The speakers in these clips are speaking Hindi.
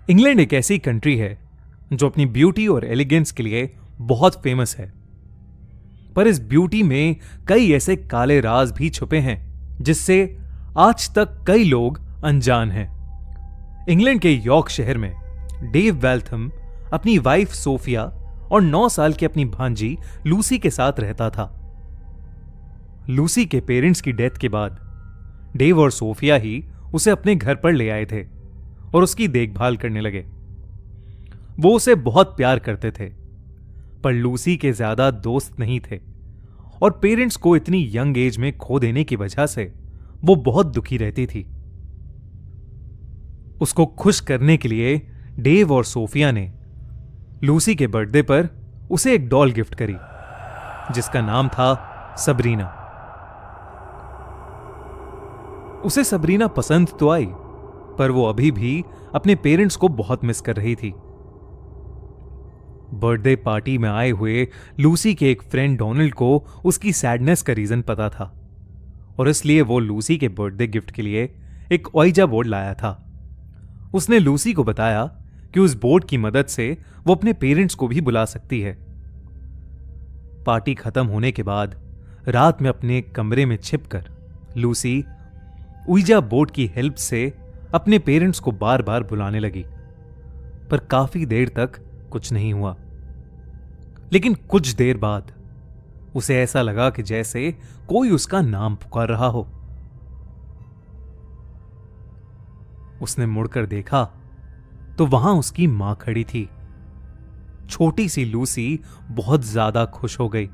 इंग्लैंड एक ऐसी कंट्री है जो अपनी ब्यूटी और एलिगेंस के लिए बहुत फेमस है। पर इस ब्यूटी में कई ऐसे काले राज भी छुपे हैं जिससे आज तक कई लोग अनजान हैं। इंग्लैंड के यॉर्क शहर में डेव वैल्थम अपनी वाइफ सोफिया और 9 साल की अपनी भांजी लूसी के साथ रहता था। लूसी के पेरेंट्स की डेथ के बाद डेव और सोफिया ही उसे अपने घर पर ले आए थे और उसकी देखभाल करने लगे। वो उसे बहुत प्यार करते थे, पर लूसी के ज्यादा दोस्त नहीं थे और पेरेंट्स को इतनी यंग एज में खो देने की वजह से वो बहुत दुखी रहती थी। उसको खुश करने के लिए डेव और सोफिया ने लूसी के बर्थडे पर उसे एक डॉल गिफ्ट करी जिसका नाम था सबरीना। उसे सबरीना पसंद तो आई, पर वो अभी भी अपने पेरेंट्स को बहुत मिस कर रही थी। बर्थडे पार्टी में आए हुए लूसी के एक फ्रेंड डोनाल्ड को उसकी सैडनेस का रीजन पता था और इसलिए वो लूसी के बर्थडे गिफ्ट के लिए एक ओइजा बोर्ड लाया था। उसने लूसी को बताया कि उस बोर्ड की मदद से वो अपने पेरेंट्स को भी बुला सकती है। पार्टी खत्म होने के बाद रात में अपने कमरे में छिपकर लूसी ओइजा बोर्ड की हेल्प से अपने पेरेंट्स को बार बार बुलाने लगी, पर काफी देर तक कुछ नहीं हुआ। लेकिन कुछ देर बाद उसे ऐसा लगा कि जैसे कोई उसका नाम पुकार रहा हो। उसने मुड़कर देखा तो वहां उसकी मां खड़ी थी। छोटी सी लूसी बहुत ज्यादा खुश हो गई।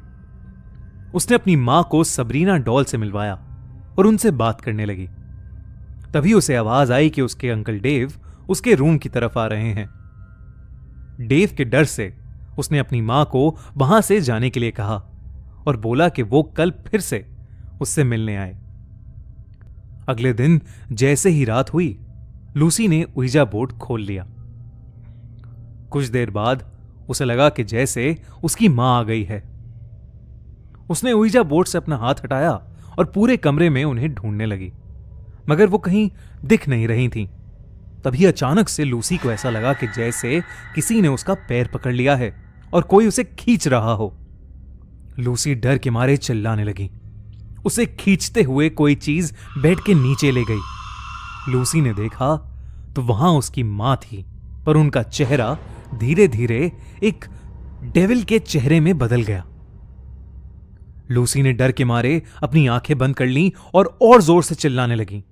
उसने अपनी मां को सबरीना डॉल से मिलवाया और उनसे बात करने लगी। तभी उसे आवाज आई कि उसके अंकल डेव उसके रूम की तरफ आ रहे हैं। डेव के डर से उसने अपनी मां को वहां से जाने के लिए कहा और बोला कि वो कल फिर से उससे मिलने आए। अगले दिन जैसे ही रात हुई, लूसी ने ओइजा बोर्ड खोल लिया। कुछ देर बाद उसे लगा कि जैसे उसकी मां आ गई है। उसने ओइजा बोर्ड से अपना हाथ हटाया और पूरे कमरे में उन्हें ढूंढने लगी, मगर वो कहीं दिख नहीं रही थीं। तभी अचानक से लूसी को ऐसा लगा कि जैसे किसी ने उसका पैर पकड़ लिया है और कोई उसे खींच रहा हो। लूसी डर के मारे चिल्लाने लगी। उसे खींचते हुए कोई चीज बेड के नीचे ले गई। लूसी ने देखा तो वहां उसकी मां थी, पर उनका चेहरा धीरे धीरे एक डेविल के चेहरे में बदल गया। लूसी ने डर के मारे अपनी आंखें बंद कर लीं और जोर से चिल्लाने लगी।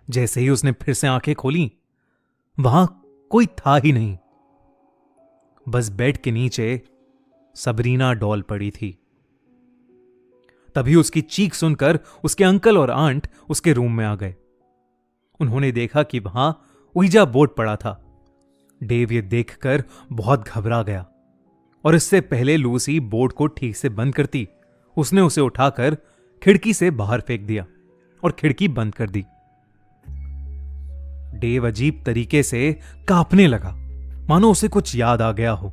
जैसे ही उसने फिर से आंखें खोली, वहां कोई था ही नहीं, बस बेड के नीचे सबरीना डॉल पड़ी थी। तभी उसकी चीख सुनकर उसके अंकल और आंट उसके रूम में आ गए। उन्होंने देखा कि वहां ओइजा बोर्ड पड़ा था। डेव ये देखकर बहुत घबरा गया और इससे पहले लूसी बोर्ड को ठीक से बंद करती, उसने उसे उठाकर खिड़की से बाहर फेंक दिया और खिड़की बंद कर दी। डेव अजीब तरीके से कांपने लगा, मानो उसे कुछ याद आ गया हो।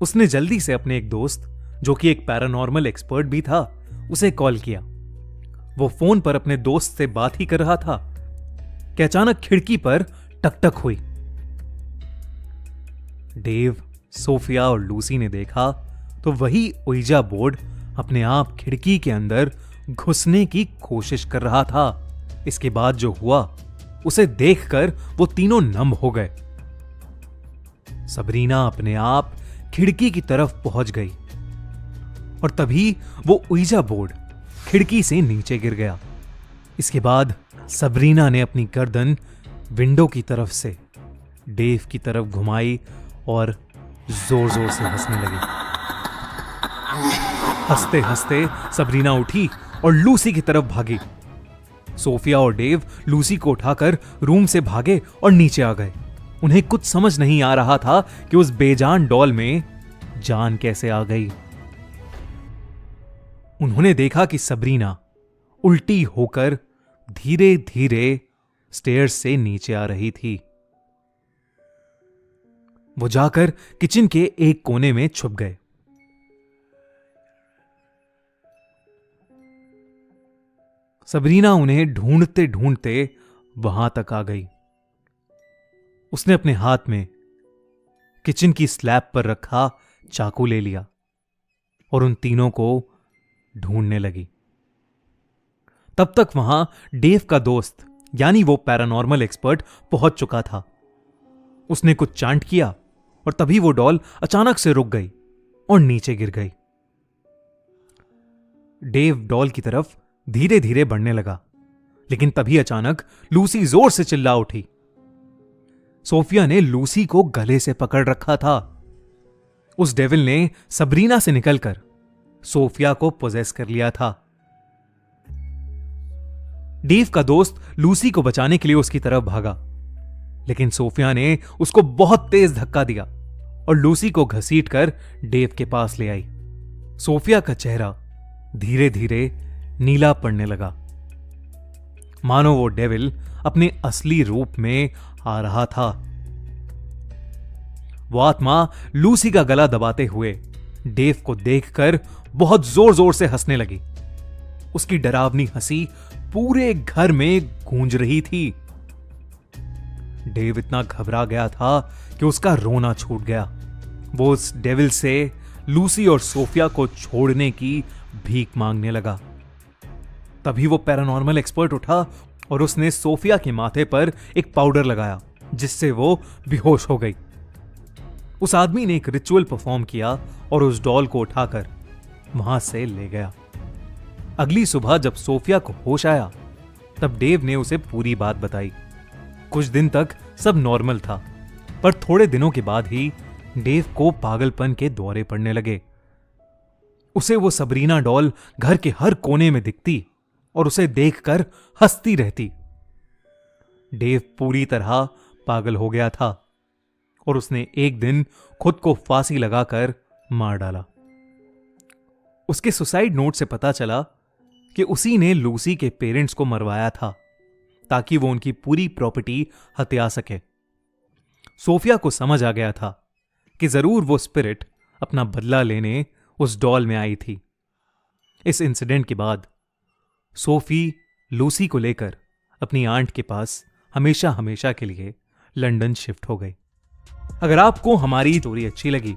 उसने जल्दी से अपने एक दोस्त, जो कि एक पैरानॉर्मल एक्सपर्ट भी था, उसे कॉल किया। वो फोन पर अपने दोस्त से बात ही कर रहा था कि अचानक खिड़की पर टकटक हुई। डेव, सोफिया और लूसी ने देखा तो वही ओइजा बोर्ड अपने आप खिड़की के अंदर घुसने की कोशिश कर रहा था। इसके बाद जो हुआ उसे देखकर वो तीनों नम हो गए। सबरीना अपने आप खिड़की की तरफ पहुंच गई और तभी वो ओइजा बोर्ड खिड़की से नीचे गिर गया। इसके बाद सबरीना ने अपनी गर्दन विंडो की तरफ से डेव की तरफ घुमाई और जोर जोर से हंसने लगी। हंसते हंसते सबरीना उठी और लूसी की तरफ भागी। सोफिया और डेव लूसी को उठाकर रूम से भागे और नीचे आ गए। उन्हें कुछ समझ नहीं आ रहा था कि उस बेजान डॉल में जान कैसे आ गई। उन्होंने देखा कि सबरीना उल्टी होकर धीरे धीरे स्टेयर्स से नीचे आ रही थी। वो जाकर किचन के एक कोने में छुप गए। सबरीना उन्हें ढूंढते ढूंढते वहां तक आ गई। उसने अपने हाथ में किचन की स्लैब पर रखा चाकू ले लिया और उन तीनों को ढूंढने लगी। तब तक वहां डेव का दोस्त यानी वो पैरानॉर्मल एक्सपर्ट पहुंच चुका था। उसने कुछ चांट किया और तभी वो डॉल अचानक से रुक गई और नीचे गिर गई। डेव डॉल की तरफ धीरे धीरे बढ़ने लगा, लेकिन तभी अचानक लूसी जोर से चिल्ला उठी। सोफिया ने लूसी को गले से पकड़ रखा था। उस डेविल ने सबरीना से निकलकर सोफिया को पोजेस कर लिया था। डेव का दोस्त लूसी को बचाने के लिए उसकी तरफ भागा, लेकिन सोफिया ने उसको बहुत तेज धक्का दिया और लूसी को घसीटकर डेव के पास ले आई। सोफिया का चेहरा धीरे धीरे नीला पड़ने लगा, मानो वो डेविल अपने असली रूप में आ रहा था। वो आत्मा लूसी का गला दबाते हुए डेव को देखकर बहुत जोर जोर से हंसने लगी। उसकी डरावनी हंसी पूरे घर में गूंज रही थी। डेव इतना घबरा गया था कि उसका रोना छूट गया। वो उस डेविल से लूसी और सोफिया को छोड़ने की भीख मांगने लगा। तभी वो पैरानॉर्मल एक्सपर्ट उठा और उसने सोफिया के माथे पर एक पाउडर लगाया, जिससे वो बेहोश हो गई। उस आदमी ने एक रिचुअल परफॉर्म किया और उस डॉल को उठाकर वहां से ले गया। अगली सुबह जब सोफिया को होश आया, तब डेव ने उसे पूरी बात बताई। कुछ दिन तक सब नॉर्मल था, पर थोड़े दिनों के बाद ही डेव को पागलपन के दौरे पड़ने लगे। उसे वो सबरीना डॉल घर के हर कोने में दिखती और उसे देखकर हंसती रहती। डेव पूरी तरह पागल हो गया था और उसने एक दिन खुद को फांसी लगाकर मार डाला। उसके सुसाइड नोट से पता चला कि उसी ने लूसी के पेरेंट्स को मरवाया था ताकि वो उनकी पूरी प्रॉपर्टी हथिया सके। सोफिया को समझ आ गया था कि जरूर वो स्पिरिट अपना बदला लेने उस डॉल में आई थी। इस इंसिडेंट के बाद सोफी लूसी को लेकर अपनी आंट के पास हमेशा हमेशा के लिए लंदन शिफ्ट हो गई। अगर आपको हमारी स्टोरी अच्छी लगी